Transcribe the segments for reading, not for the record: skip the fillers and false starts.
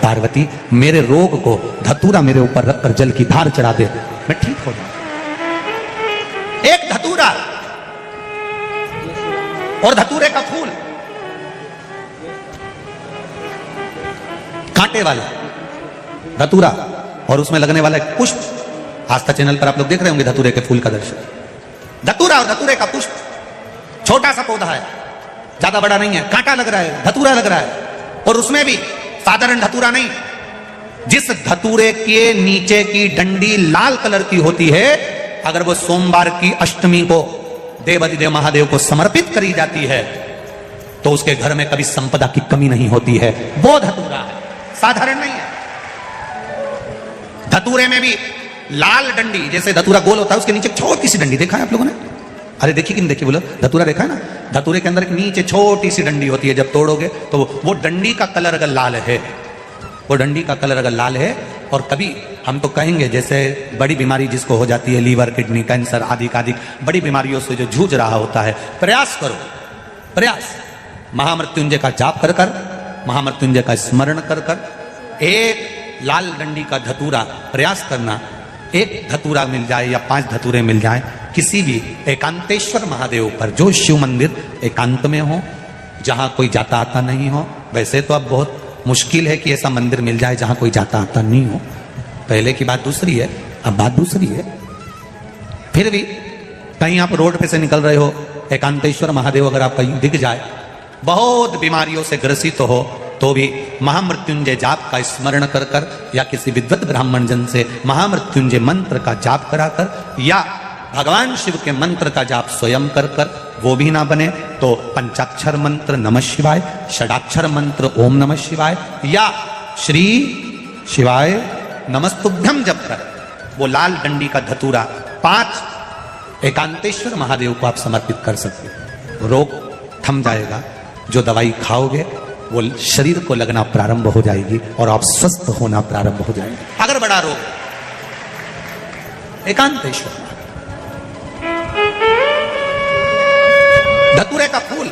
पार्वती मेरे रोग को धतूरा मेरे ऊपर रखकर जल की धार चढ़ा दे, मैं ठीक हो जाऊं। एक धतूरा और धतूरे का फूल, कांटे वाला धतूरा और उसमें लगने वाला एक पुष्प। आस्था चैनल पर आप लोग देख रहे होंगे धतूरे के फूल का दर्शन। धतूरा और धतूरे का पुष्प, छोटा सा पौधा है, ज्यादा बड़ा नहीं है, कांटा लग रहा है, धतूरा लग रहा है, और उसमें भी साधारण धतूरा नहीं। जिस धतूरे के नीचे की डंडी लाल कलर की होती है, अगर वो सोमवार की अष्टमी को देवाधिदेव महादेव को समर्पित करी जाती है तो उसके घर में कभी संपदा की कमी नहीं होती है। वो धतूरा है, साधारण नहीं है। धतूरे में भी लाल डंडी, जैसे धतूरा गोल होता है उसके नीचे छोटी सी डंडी, देखा है आप लोगों ने? अरे देखिए कि नहीं देखिए, बोलो धतूरा देखा है ना? धतूरे के अंदर एक नीचे छोटी सी डंडी होती है, जब तोड़ोगे तो वो डंडी का कलर अगर लाल है, वो डंडी का कलर अगर लाल है, और कभी हम तो कहेंगे जैसे बड़ी बीमारी जिसको हो जाती है, लीवर, किडनी, कैंसर आदि आदि बड़ी बीमारियों से जो जूझ रहा होता है, प्रयास करो, प्रयास महामृत्युंजय का जाप कर कर, महामृत्युंजय का स्मरण कर कर, एक लाल डंडी का धतूरा प्रयास करना, एक धतूरा मिल जाए या 5 धतूरे मिल जाए किसी भी एकांतेश्वर महादेव पर, जो शिव मंदिर एकांत में हो, जहां कोई जाता आता नहीं हो। वैसे तो अब बहुत मुश्किल है कि ऐसा मंदिर मिल जाए जहां कोई जाता आता नहीं हो, पहले की बात दूसरी है, अब बात दूसरी है। फिर भी कहीं आप रोड पे से निकल रहे हो, एकांतेश्वर महादेव अगर आपका दिख जाए, बहुत बीमारियों से ग्रसित हो, तो भी महामृत्युंजय जाप का स्मरण कर कर या किसी विद्वत ब्राह्मण जन से महामृत्युंजय मंत्र का जाप कराकर या भगवान शिव के मंत्र का जाप स्वयं कर कर, वो भी ना बने तो पंचाक्षर मंत्र नमः शिवाय, षडाक्षर मंत्र ओम नमः शिवाय या श्री शिवाय नमस्तुभ्यम जप कर वो लाल डंडी का धतूरा 5 एकांतेश्वर महादेव को आप समर्पित कर सकते। रोग थम जाएगा, जो दवाई खाओगे वो शरीर को लगना प्रारंभ हो जाएगी और आप स्वस्थ होना प्रारंभ हो जाएंगे। अगर बड़ा रोग, एकांतेश्वर धतूरे का फूल,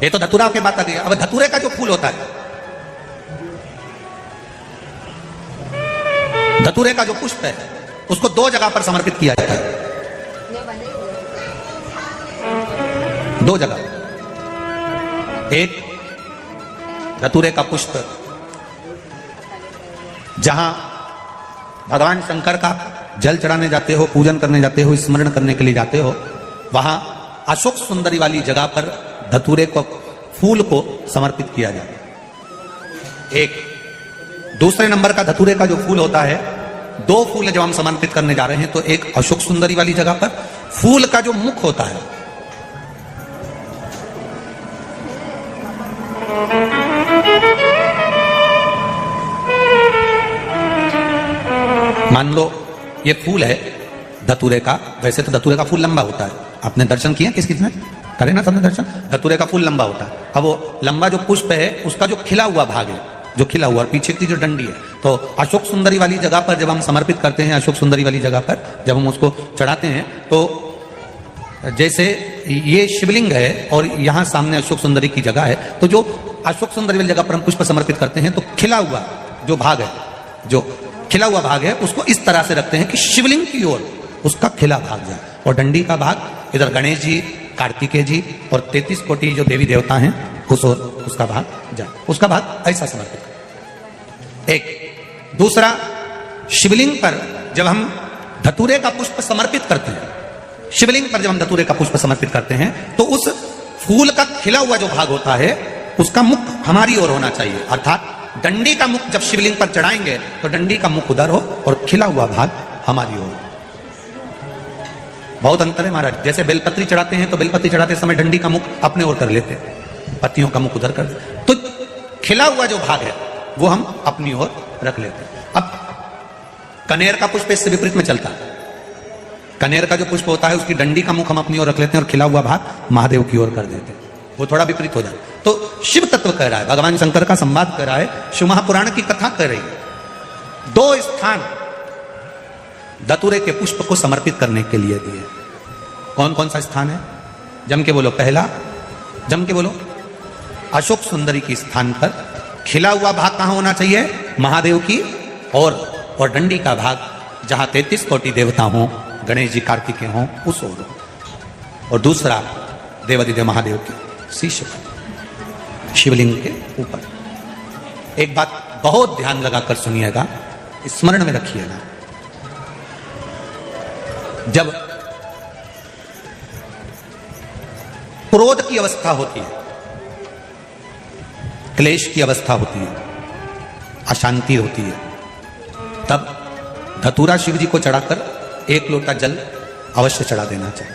ये तो धतूरा की बात आ गई। अब धतूरे का जो फूल होता है, धतूरे का जो पुष्प है, उसको 2 जगह पर समर्पित किया जाता है, 2 जगह। एक धतूरे का पुष्प जहां भगवान शंकर का जल चढ़ाने जाते हो, पूजन करने जाते हो, स्मरण करने के लिए जाते हो, वहां अशोक सुंदरी वाली जगह पर धतूरे को फूल को समर्पित किया जाता है। एक दूसरे नंबर का धतूरे का जो फूल होता है, 2 फूल जब हम समर्पित करने जा रहे हैं, तो एक अशोक सुंदरी वाली जगह पर फूल का जो मुख होता है, मान लो ये फूल है धतूरे का। वैसे तो धतूरे का फूल लंबा होता है, आपने दर्शन किया किस किसने करे ना सबने दर्शन? धतूरे का फूल लंबा होता है। अब वो लंबा जो पुष्प है, उसका जो खिला हुआ भाग है, जो खिला हुआ, और पीछे की जो डंडी है, तो अशोक सुंदरी वाली जगह पर जब हम समर्पित करते हैं, अशोक सुंदरी वाली जगह पर जब हम उसको चढ़ाते हैं, तो जैसे ये शिवलिंग है और यहां सामने अशोक सुंदरी की जगह है, तो जो अशोक सुंदरी वाली जगह पर हम पुष्प समर्पित करते हैं, तो खिला हुआ जो भाग है, जो खिला हुआ भाग है, उसको इस तरह से रखते हैं कि शिवलिंग की ओर उसका खिला भाग जाए, और डंडी का भाग इधर गणेश जी, कार्तिकेय जी और 33 कोटि जो देवी देवता हैं उस ओर उसका भाग जाए, उसका भाग ऐसा समर्पित। एक दूसरा, शिवलिंग पर जब हम धतूरे का पुष्प समर्पित करते हैं, शिवलिंग पर जब हम धतूरे का पुष्प समर्पित करते हैं, तो उस फूल का खिला हुआ जो भाग होता है, उसका मुख हमारी ओर होना चाहिए। अर्थात डंडी का मुख जब शिवलिंग पर चढ़ाएंगे तो डंडी का मुख उधर हो और खिला हुआ भाग हमारी ओर। बहुत अंतर है महाराज। जैसे बेलपत्री चढ़ाते हैं तो बेलपत्री चढ़ाते समय डंडी का मुख अपने ओर कर लेते हैं, पत्तियों का मुख उधर कर देते, तो खिला हुआ जो भाग है वो हम अपनी ओर रख लेते हैं। अब कनेर का पुष्प इससे विपरीत में चलता है। कनेर का जो पुष्प होता है, उसकी डंडी का मुख हम अपनी ओर रख लेते हैं और खिला हुआ भाग महादेव की ओर कर देते हैं, वो थोड़ा विपरीत हो जाता है। तो शिव तत्व कह रहा है, भगवान शंकर का संवाद कर रहा है, शिव महापुराण की कथा कर रही है। 2 स्थान धतूरे के पुष्प को समर्पित करने के लिए दिए। कौन कौन सा स्थान है? जम के बोलो। पहला, जम के बोलो, अशोक सुंदरी के स्थान पर खिला हुआ भाग कहां होना चाहिए? महादेव की और डंडी का भाग जहां 33 कोटि देवता हों, गणेश जी कार्तिकेय हों, उस ओर हो। और दूसरा देवादिदेव महादेव के शीश पर, शिवलिंग के ऊपर। एक बात बहुत ध्यान लगाकर सुनिएगा, स्मरण में रखिएगा। जब क्रोध की अवस्था होती है, क्लेश की अवस्था होती है, अशांति होती है, तब धतूरा शिव जी को चढ़ाकर 1 लोटा जल अवश्य चढ़ा देना चाहिए।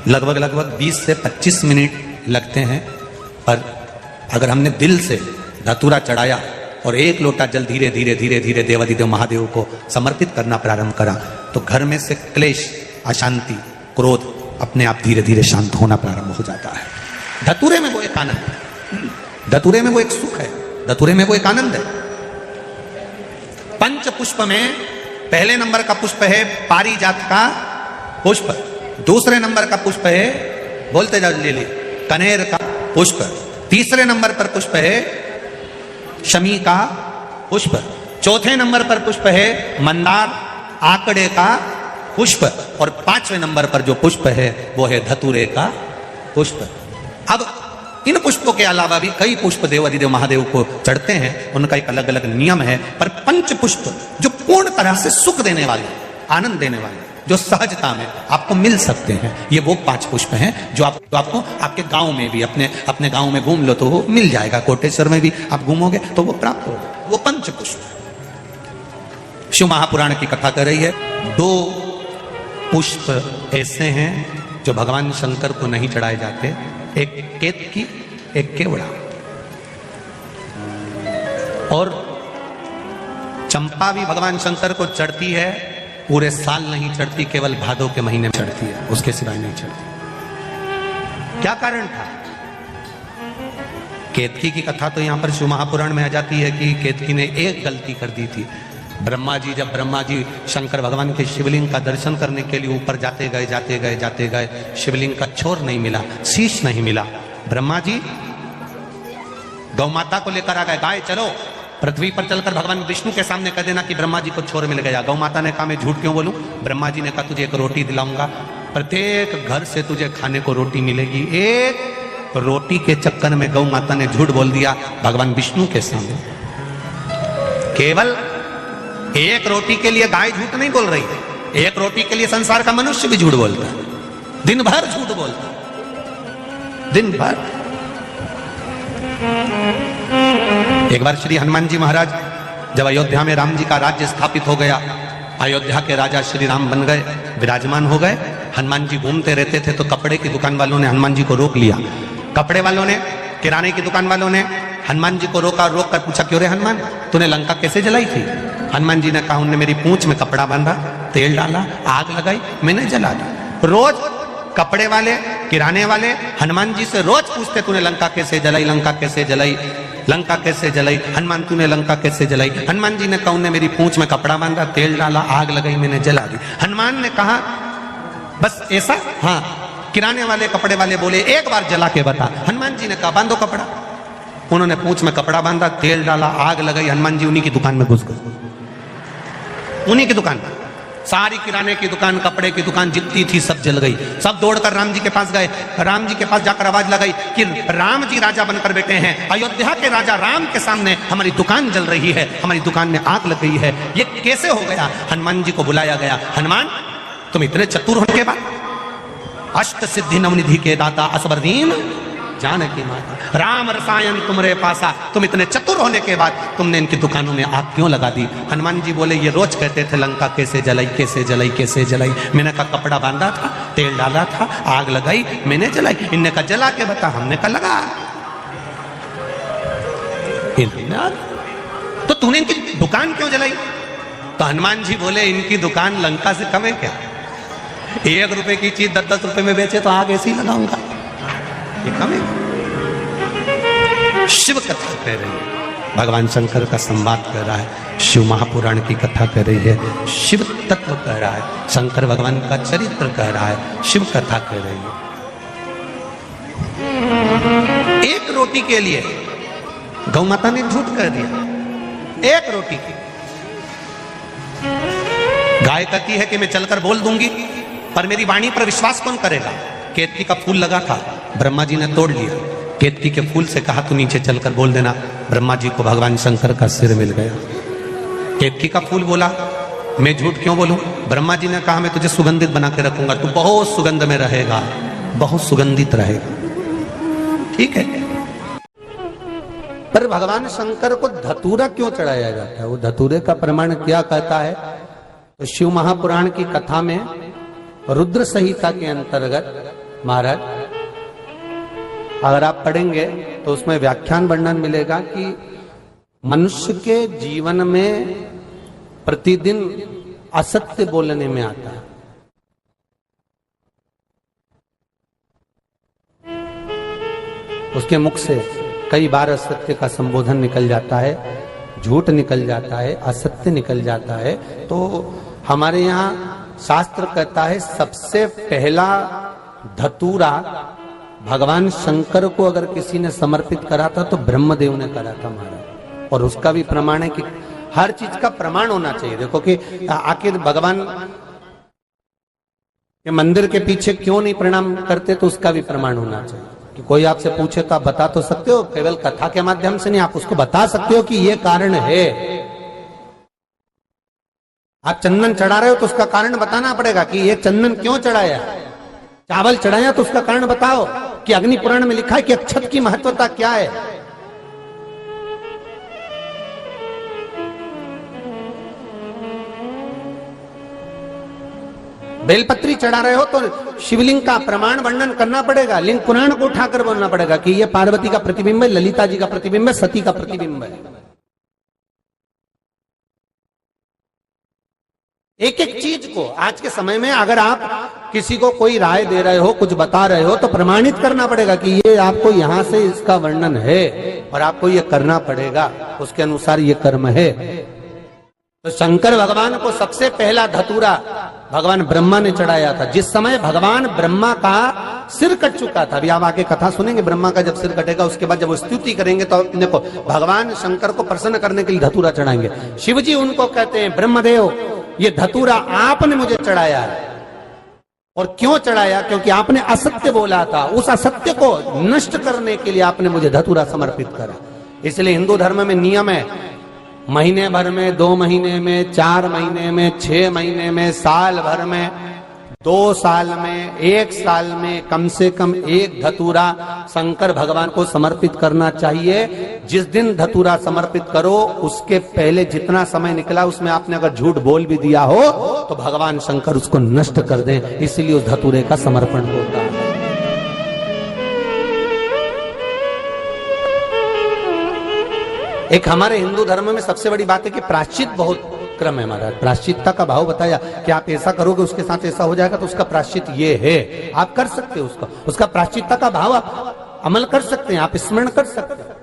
लगभग 20 से 25 मिनट लगते हैं, पर अगर हमने दिल से धतूरा चढ़ाया और 1 लोटा जल धीरे धीरे धीरे धीरे देवादिदेव महादेव को समर्पित करना प्रारंभ करा, तो घर में से क्लेश, अशांति, क्रोध अपने आप धीरे धीरे शांत होना प्रारंभ हो जाता है। धतूरे में वो एक आनंद है, धतूरे में वो एक सुख है, धतूरे में वो एक आनंद है। पंच पुष्प में पहले नंबर का पुष्प है पारिजात का पुष्प, दूसरे नंबर का पुष्प है, बोलते जाओ ले ले, कनेर का पुष्प, तीसरे नंबर पर पुष्प है शमी का पुष्प, चौथे नंबर पर पुष्प है मंदार आकड़े का पुष्प, और 5वें नंबर पर जो पुष्प है वो है धतूरे का पुष्प। अब इन पुष्पों के अलावा भी कई पुष्प देवादिदेव महादेव को चढ़ते हैं, उनका एक अलग अलग नियम है, पर पंच पुष्प जो पूर्ण तरह से सुख देने वाले, आनंद देने वाले, जो सहजता में आपको मिल सकते हैं, ये वो 5 पुष्प हैं जो आपको आपके गांव में भी, अपने गांव में घूम लो तो वो मिल जाएगा, कोटेश्वर में भी आप घूमोगे तो वो प्राप्त होगा, वो पंच पुष्प। शिव महापुराण की कथा कर रही है, 2 पुष्प ऐसे हैं जो भगवान शंकर को नहीं चढ़ाए जाते, एक केतकी, एक केवड़ा, और चंपा भी भगवान शंकर को चढ़ती है, पूरे साल नहीं चढ़ती, केवल भादों के महीने में चढ़ती है, उसके सिवाय नहीं चढ़ती। क्या कारण था? केतकी की कथा तो यहां पर शिव महापुराण में आ जाती है कि केतकी ने एक गलती कर दी थी। जब ब्रह्मा जी शंकर भगवान के शिवलिंग का दर्शन करने के लिए ऊपर जाते गए, शिवलिंग का छोर नहीं मिला, शीश नहीं मिला। ब्रह्मा जी गौ माता को लेकर आ गए, गाय चलो पृथ्वी पर चलकर भगवान विष्णु के सामने कह देना कि ब्रह्मा जी को छोर मिल गया। गौ माता ने कहा मैं झूठ क्यों बोलूं? ब्रह्मा जी ने कहा तुझे एक रोटी दिलाऊंगा, प्रत्येक घर से तुझे खाने को रोटी मिलेगी। एक रोटी के चक्कर में गौ माता ने झूठ बोल दिया भगवान विष्णु के सामने। केवल एक रोटी के लिए गाय झूठ नहीं बोल रही है, एक रोटी के लिए संसार का मनुष्य भी झूठ बोलता है, दिन भर झूठ बोलता है, दिन भर। एक बार श्री हनुमान जी महाराज जब अयोध्या में राम जी का राज्य स्थापित हो गया, अयोध्या के राजा श्री राम बन गए, विराजमान हो गए, हनुमान जी घूमते रहते थे, तो कपड़े की दुकान वालों ने हनुमान जी को रोक लिया। कपड़े वालों ने, किराने की दुकान वालों ने हनुमान जी को रोक कर पूछा, क्यों रे हनुमान, तूने लंका कैसे जलाई थी? हनुमान जी ने कहा, उन्होंने मेरी पूंछ में कपड़ा बांधा, तेल डाला, आग लगाई, मैंने जला दी। रोज कपड़े वाले, किराने वाले हनुमान जी से रोज पूछते, तूने लंका कैसे जलाई, लंका कैसे जलाई, लंका कैसे जलाई, हनुमान तूने लंका कैसे जलाई? हनुमान जी ने कहा, उन्होंने मेरी पूंछ में कपड़ा बांधा, तेल डाला, आग लगाई, मैंने जला दी। हनुमान ने कहा, बस ऐसा? हाँ। किराने वाले, कपड़े वाले बोले, एक बार जला के बता। हनुमान जी ने कहा, बांधो कपड़ा। उन्होंने पूंछ में कपड़ा बांधा, तेल डाला, आग लगाई, हनुमान जी उन्हीं की दुकान में घुस गए, उन्हीं की दुकान। सारी किराने की दुकान, कपड़े की दुकान जितनी थी सब जल गई। सब दौड़कर राम जी के पास गए, राम जी के पास जाकर आवाज लगाई कि राम जी राजा बनकर बैठे हैं, अयोध्या के राजा राम के सामने हमारी दुकान जल रही है, हमारी दुकान में आग लग गई है, ये कैसे हो गया? हनुमान जी को बुलाया गया, हनुमान तुम इतने चतुर होने के बाद, अष्ट सिद्धि नवनिधि के दाता असबरदीन जानकी माता, राम रसायन तुमरे पासा, तुम इतने चतुर होने के बाद तुमने इनकी दुकानों में आग क्यों लगा दी? हनुमान जी बोले, ये रोज कहते थे लंका कैसे जलाई, कैसे जलाई, कैसे जलाई। मैंने कहा कपड़ा बांधा था, तेल डाला था, आग लगाई, मैंने जलाई। इनने कहा जला के बता, हमने कहा लगा। तो तूने इनकी दुकान क्यों जलाई? तो हनुमान जी बोले, इनकी दुकान लंका से कम है क्या? 1 रुपए की चीज 10-10 रुपए में बेचे तो आग ऐसे ही लगाऊंगा, ये कम है? शिव कथा कह रही है, भगवान शंकर का संवाद कर रहा है, शिव महापुराण की कथा कह रही है, शिव तत्व कह रहा है, शंकर भगवान का चरित्र कह रहा है, शिव कथा कह रही है। एक रोटी के लिए गौ माता ने झूठ कर दिया, एक रोटी की। गाय कहती है कि मैं चलकर बोल दूंगी, पर मेरी वाणी पर विश्वास कौन करेगा? केतकी का फूल लगा था, ब्रह्मा जी ने तोड़ लिया। केतकी के फूल से कहा तू नीचे चलकर बोल देना। ब्रह्मा जी को भगवान शंकर का सिर मिल गया। केतकी का फूल बोला मैं झूठ क्यों बोलूं? ब्रह्मा जी ने कहा मैं तुझे सुगंधित बना के रखूंगा, तू बहुत सुगंध में रहेगा, बहुत सुगंधित रहेगा। ठीक है, पर भगवान शंकर को धतूरा क्यों चढ़ाया जाता है? वो धतूरे का प्रमाण क्या कहता है? तो शिव महापुराण की कथा में रुद्र संहिता के अंतर्गत महाराज अगर आप पढ़ेंगे तो उसमें व्याख्यान वर्णन मिलेगा कि मनुष्य के जीवन में प्रतिदिन असत्य बोलने में आता है। उसके मुख से कई बार असत्य का संबोधन निकल जाता है, झूठ निकल जाता है, असत्य निकल जाता है। तो हमारे यहाँ शास्त्र कहता है सबसे पहला धतूरा भगवान शंकर को अगर किसी ने समर्पित करा था तो ब्रह्मदेव ने करा था महाराज। और उसका भी प्रमाण है कि हर चीज का प्रमाण होना चाहिए। देखो कि आखिर भगवान के मंदिर के पीछे क्यों नहीं प्रणाम करते, तो उसका भी प्रमाण होना चाहिए। कि कोई आपसे पूछे तो आप बता तो सकते हो, केवल कथा के माध्यम से नहीं, आप उसको बता सकते हो कि ये कारण है। आप चंदन चढ़ा रहे हो तो उसका कारण बताना पड़ेगा कि ये चंदन क्यों चढ़ाया। चावल चढ़ाया तो उसका कारण बताओ कि अग्नि पुराण में लिखा है कि अक्षत की महत्वता क्या है। बेलपत्री चढ़ा रहे हो तो शिवलिंग का प्रमाण वर्णन करना पड़ेगा, लिंग पुराण को उठाकर बोलना पड़ेगा कि ये पार्वती का प्रतिबिंब है, ललिता जी का प्रतिबिंब है, सती का प्रतिबिंब है। एक एक चीज को आज के समय में अगर आप किसी को कोई राय दे रहे हो, कुछ बता रहे हो, तो प्रमाणित करना पड़ेगा कि ये आपको यहां से इसका वर्णन है और आपको ये करना पड़ेगा, उसके अनुसार ये कर्म है। तो शंकर भगवान को सबसे पहला धतूरा भगवान ब्रह्मा ने चढ़ाया था। जिस समय भगवान ब्रह्मा का सिर कट चुका था, अभी आप आगे कथा सुनेंगे, ब्रह्मा का जब सिर कटेगा उसके बाद जब वो स्तुति करेंगे तो देखो भगवान शंकर को प्रसन्न करने के लिए धतूरा चढ़ाएंगे। शिव जी उनको कहते हैं ब्रह्मदेव ये धतूरा आपने मुझे चढ़ाया है। और क्यों चढ़ाया? क्योंकि आपने असत्य बोला था, उस असत्य को नष्ट करने के लिए आपने मुझे धतूरा समर्पित करा। इसलिए हिंदू धर्म में नियम है, महीने भर में, 2 महीने में, 4 महीने में, 6 महीने में, साल भर में, 2 साल में, 1 साल में कम से कम 1 धतूरा शंकर भगवान को समर्पित करना चाहिए। जिस दिन धतूरा समर्पित करो उसके पहले जितना समय निकला उसमें आपने अगर झूठ बोल भी दिया हो तो भगवान शंकर उसको नष्ट कर दें, इसलिए उस धतूरे का समर्पण होता है। एक हमारे हिंदू धर्म में सबसे बड़ी बात है कि प्रायश्चित बहुत क्रम है महाराज। प्रायश्चितता का भाव बताया कि आप ऐसा करोगे उसके साथ ऐसा हो जाएगा, तो उसका प्रायश्चित ये है। आप कर सकते हो उसका प्रायश्चितता का भाव आप अमल कर सकते हैं, आप स्मरण कर सकते हैं।